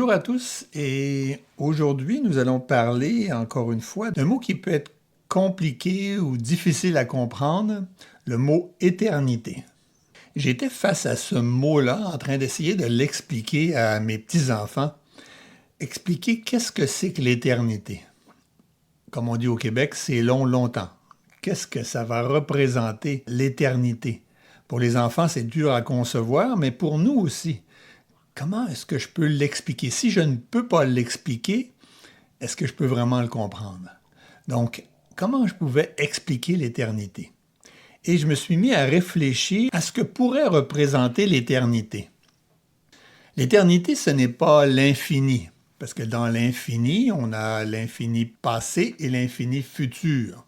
Bonjour à tous et aujourd'hui nous allons parler encore une fois d'un mot qui peut être compliqué ou difficile à comprendre, le mot éternité. J'étais face à ce mot-là en train d'essayer de l'expliquer à mes petits-enfants, expliquer qu'est-ce que c'est que l'éternité. Comme on dit au Québec, c'est long, longtemps. Qu'est-ce que ça va représenter l'éternité? Pour les enfants, c'est dur à concevoir, mais pour nous aussi. Comment est-ce que je peux l'expliquer? Si je ne peux pas l'expliquer, est-ce que je peux vraiment le comprendre? Donc, comment je pouvais expliquer l'éternité? Et je me suis mis à réfléchir à ce que pourrait représenter l'éternité. L'éternité, ce n'est pas l'infini, parce que dans l'infini, on a l'infini passé et l'infini futur.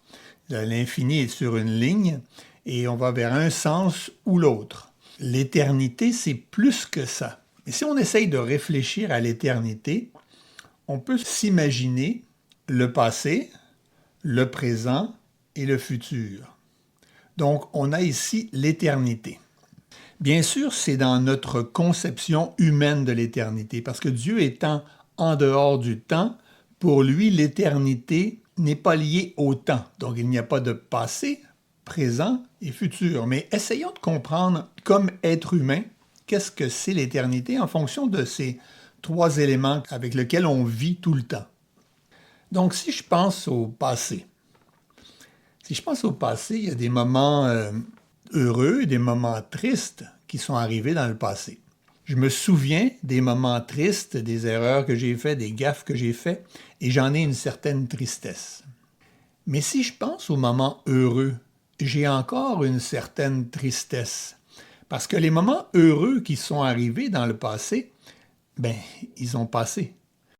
L'infini est sur une ligne et on va vers un sens ou l'autre. L'éternité, c'est plus que ça. Et si on essaye de réfléchir à l'éternité, on peut s'imaginer le passé, le présent et le futur. Donc, on a ici l'éternité. Bien sûr, c'est dans notre conception humaine de l'éternité, parce que Dieu étant en dehors du temps, pour lui, l'éternité n'est pas liée au temps. Donc, il n'y a pas de passé, présent et futur. Mais essayons de comprendre, comme être humain, qu'est-ce que c'est l'éternité en fonction de ces trois éléments avec lesquels on vit tout le temps. Donc, si je pense au passé, il y a des moments heureux et des moments tristes qui sont arrivés dans le passé. Je me souviens des moments tristes, des erreurs que j'ai faites, des gaffes que j'ai faites, et j'en ai une certaine tristesse. Mais si je pense aux moments heureux, j'ai encore une certaine tristesse. Parce que les moments heureux qui sont arrivés dans le passé, ils ont passé.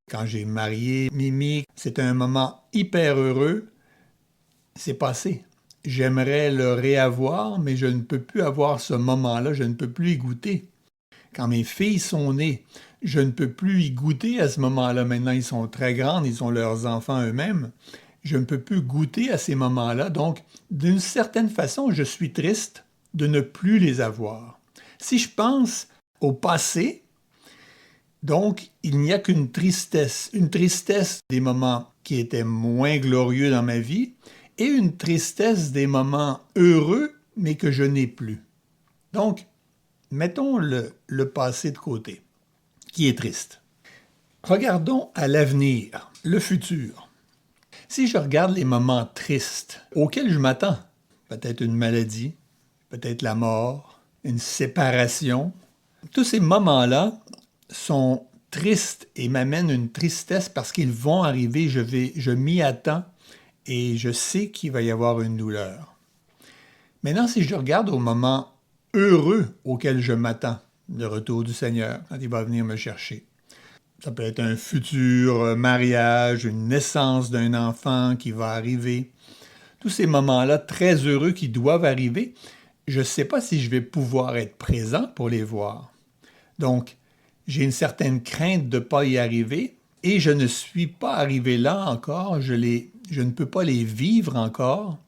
Quand j'ai marié Mimi, c'était un moment hyper heureux. C'est passé. J'aimerais le réavoir, mais je ne peux plus avoir ce moment-là, je ne peux plus y goûter. Quand mes filles sont nées, je ne peux plus y goûter à ce moment-là. Maintenant, ils sont très grandes, ils ont leurs enfants eux-mêmes. Je ne peux plus goûter à ces moments-là. Donc, d'une certaine façon, je suis triste de ne plus les avoir. Si je pense au passé, donc, il n'y a qu'une tristesse des moments qui étaient moins glorieux dans ma vie, et une tristesse des moments heureux, mais que je n'ai plus. Donc, mettons le passé de côté, qui est triste. Regardons à l'avenir, le futur. Si je regarde les moments tristes auxquels je m'attends, peut-être une maladie, peut-être la mort, une séparation, tous ces moments-là sont tristes et m'amènent une tristesse parce qu'ils vont arriver, je m'y attends et je sais qu'il va y avoir une douleur. Maintenant, si je regarde aux moments heureux auxquels je m'attends, le retour du Seigneur, quand il va venir me chercher. Ça peut être un futur mariage, une naissance d'un enfant qui va arriver. Tous ces moments-là très heureux qui doivent arriver, je ne sais pas si je vais pouvoir être présent pour les voir. Donc, j'ai une certaine crainte de ne pas y arriver et je ne suis pas arrivé là encore, je ne peux pas les vivre encore.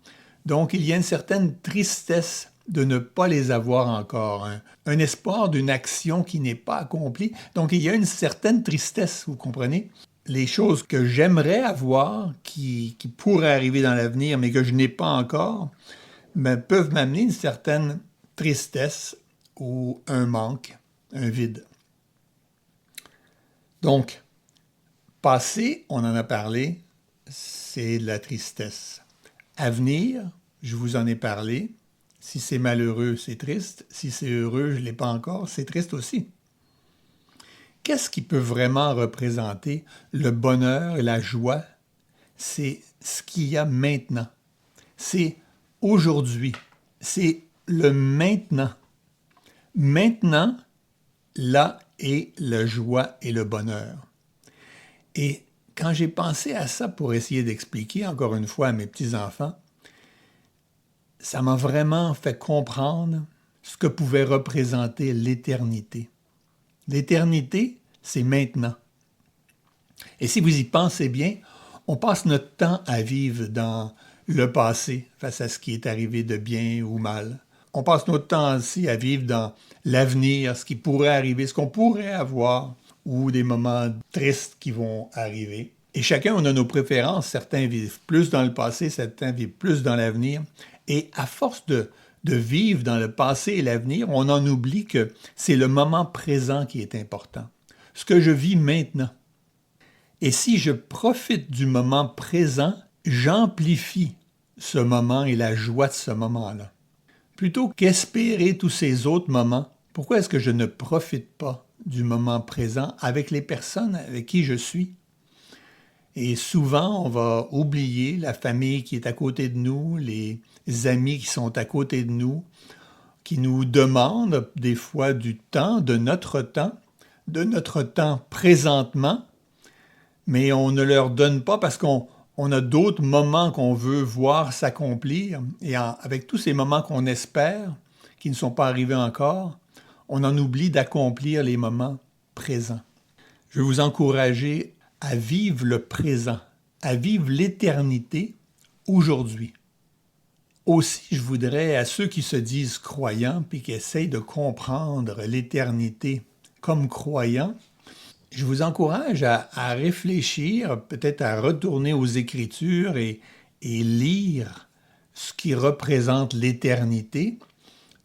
Donc, il y a une certaine tristesse de ne pas les avoir encore, un espoir d'une action qui n'est pas accomplie. Donc, il y a une certaine tristesse, vous comprenez? Les choses que j'aimerais avoir, qui pourraient arriver dans l'avenir, mais que je n'ai pas encore, peuvent m'amener une certaine tristesse ou un manque, un vide. Donc, passé, on en a parlé, c'est de la tristesse. Avenir, je vous en ai parlé. Si c'est malheureux, c'est triste. Si c'est heureux, je ne l'ai pas encore, c'est triste aussi. Qu'est-ce qui peut vraiment représenter le bonheur et la joie? C'est ce qu'il y a maintenant. C'est aujourd'hui. C'est le maintenant. Maintenant, là est la joie et le bonheur. Et quand j'ai pensé à ça pour essayer d'expliquer, encore une fois, à mes petits-enfants, ça m'a vraiment fait comprendre ce que pouvait représenter l'éternité. L'éternité, c'est maintenant. Et si vous y pensez bien, on passe notre temps à vivre dans le passé face à ce qui est arrivé de bien ou mal. On passe notre temps aussi à vivre dans l'avenir, ce qui pourrait arriver, ce qu'on pourrait avoir. ou des moments tristes qui vont arriver. Et chacun, on a nos préférences. Certains vivent plus dans le passé, certains vivent plus dans l'avenir. Et à force de vivre dans le passé et l'avenir, on en oublie que c'est le moment présent qui est important. Ce que je vis maintenant. Et si je profite du moment présent, j'amplifie ce moment et la joie de ce moment-là. Plutôt qu'espérer tous ces autres moments, pourquoi est-ce que je ne profite pas du moment présent avec les personnes avec qui je suis? Et souvent, on va oublier la famille qui est à côté de nous, les amis qui sont à côté de nous, qui nous demandent des fois du temps, de notre temps présentement, mais on ne leur donne pas parce qu'on a d'autres moments qu'on veut voir s'accomplir. Et avec tous ces moments qu'on espère, qui ne sont pas arrivés encore, on en oublie d'accomplir les moments présents. Je veux vous encourager à vivre le présent, à vivre l'éternité aujourd'hui. Aussi, je voudrais à ceux qui se disent croyants puis qui essayent de comprendre l'éternité comme croyants, je vous encourage à réfléchir, peut-être à retourner aux Écritures et lire ce qui représente l'éternité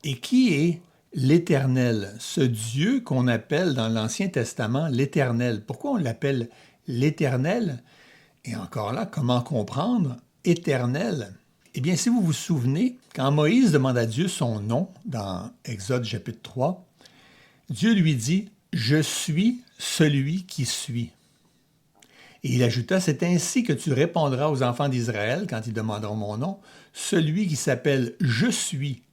et qui est l'Éternel, ce Dieu qu'on appelle dans l'Ancien Testament l'Éternel. Pourquoi on l'appelle l'Éternel? Et encore là, comment comprendre éternel? Eh bien, si vous vous souvenez, quand Moïse demande à Dieu son nom dans Exode chapitre 3, Dieu lui dit « Je suis celui qui suis ». Et il ajouta « C'est ainsi que tu répondras aux enfants d'Israël quand ils demanderont mon nom. Celui qui s'appelle « Je suis »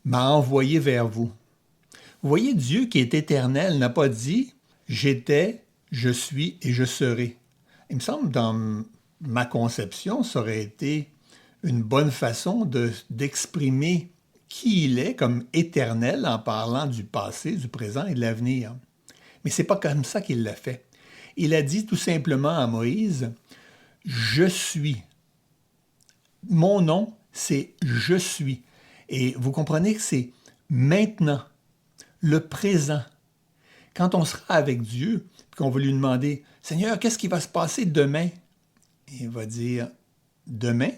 m'a envoyé vers vous. » Vous voyez, Dieu qui est éternel n'a pas dit « J'étais, je suis et je serai ». Il me semble, dans ma conception, ça aurait été une bonne façon d'exprimer qui il est comme éternel en parlant du passé, du présent et de l'avenir. Mais ce n'est pas comme ça qu'il l'a fait. Il a dit tout simplement à Moïse, « Je suis ». Mon nom, c'est « Je suis ». Et vous comprenez que c'est maintenant, le présent. Quand on sera avec Dieu, qu'on va lui demander, « Seigneur, qu'est-ce qui va se passer demain? » Il va dire, « Demain?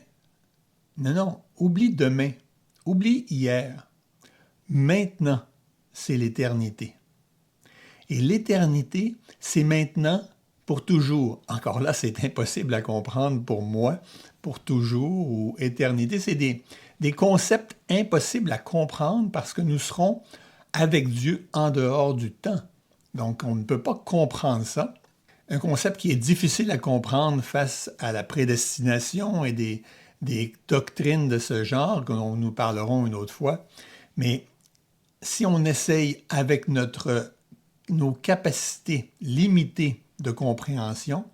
Non, oublie demain. Oublie hier. Maintenant, c'est l'éternité. » Et l'éternité, c'est maintenant pour toujours. Encore là, c'est impossible à comprendre pour moi, pour toujours ou éternité. C'est des concepts impossibles à comprendre parce que nous serons avec Dieu en dehors du temps. Donc, on ne peut pas comprendre ça. Un concept qui est difficile à comprendre face à la prédestination et des doctrines de ce genre, dont nous parlerons une autre fois. Mais si on essaye avec nos capacités limitées de compréhension,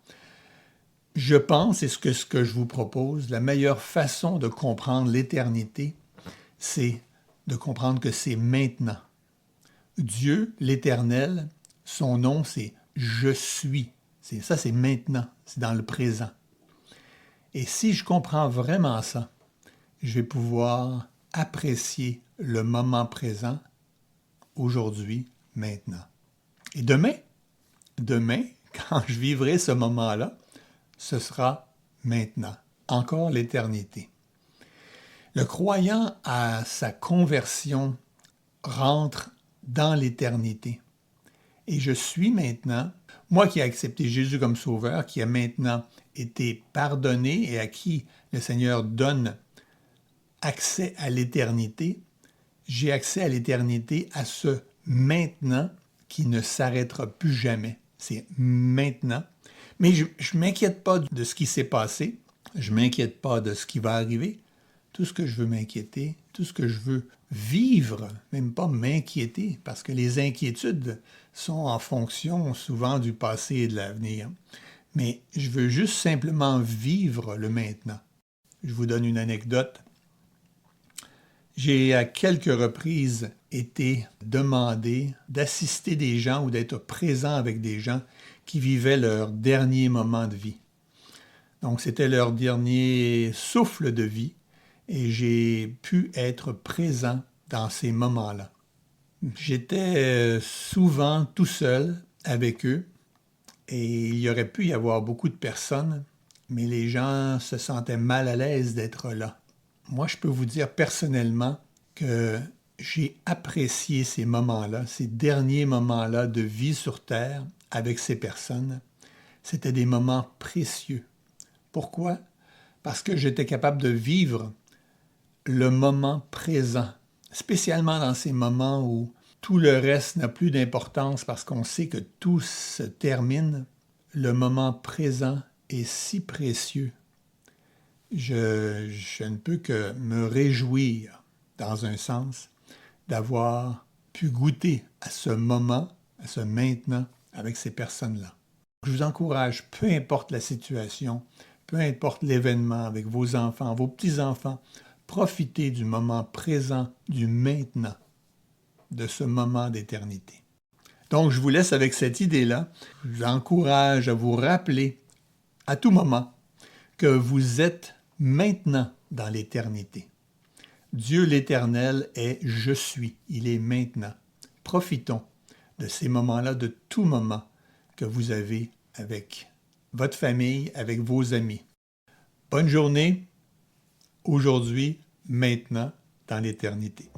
je pense, et ce que je vous propose, la meilleure façon de comprendre l'éternité, c'est de comprendre que c'est maintenant. Dieu, l'Éternel, son nom, c'est « Je suis ». Ça, c'est maintenant, c'est dans le présent. Et si je comprends vraiment ça, je vais pouvoir apprécier le moment présent, aujourd'hui, maintenant. Et demain, quand je vivrai ce moment-là, ce sera maintenant, encore l'éternité. Le croyant à sa conversion rentre dans l'éternité. Et je suis maintenant, moi qui ai accepté Jésus comme sauveur, qui a maintenant été pardonné et à qui le Seigneur donne accès à l'éternité, j'ai accès à l'éternité, à ce maintenant qui ne s'arrêtera plus jamais. C'est maintenant. Mais je ne m'inquiète pas de ce qui s'est passé. Je ne m'inquiète pas de ce qui va arriver. Tout ce que je veux m'inquiéter, tout ce que je veux vivre, même pas m'inquiéter, parce que les inquiétudes sont en fonction souvent du passé et de l'avenir. Mais je veux juste simplement vivre le maintenant. Je vous donne une anecdote. J'ai à quelques reprises été demandé d'assister des gens ou d'être présent avec des gens qui vivaient leur dernier moment de vie. Donc c'était leur dernier souffle de vie et j'ai pu être présent dans ces moments-là. J'étais souvent tout seul avec eux et il y aurait pu y avoir beaucoup de personnes, mais les gens se sentaient mal à l'aise d'être là. Moi, je peux vous dire personnellement que j'ai apprécié ces moments-là, ces derniers moments-là de vie sur Terre avec ces personnes. C'était des moments précieux. Pourquoi? Parce que j'étais capable de vivre le moment présent, spécialement dans ces moments où tout le reste n'a plus d'importance parce qu'on sait que tout se termine. Le moment présent est si précieux. Je ne peux que me réjouir, dans un sens, d'avoir pu goûter à ce moment, à ce maintenant, avec ces personnes-là. Je vous encourage, peu importe la situation, peu importe l'événement avec vos enfants, vos petits-enfants, profitez du moment présent, du maintenant, de ce moment d'éternité. Donc, je vous laisse avec cette idée-là. Je vous encourage à vous rappeler à tout moment que vous êtes maintenant dans l'éternité. Dieu l'Éternel est « Je suis », il est maintenant. Profitons de ces moments-là, de tout moment que vous avez avec votre famille, avec vos amis. Bonne journée, aujourd'hui, maintenant, dans l'éternité.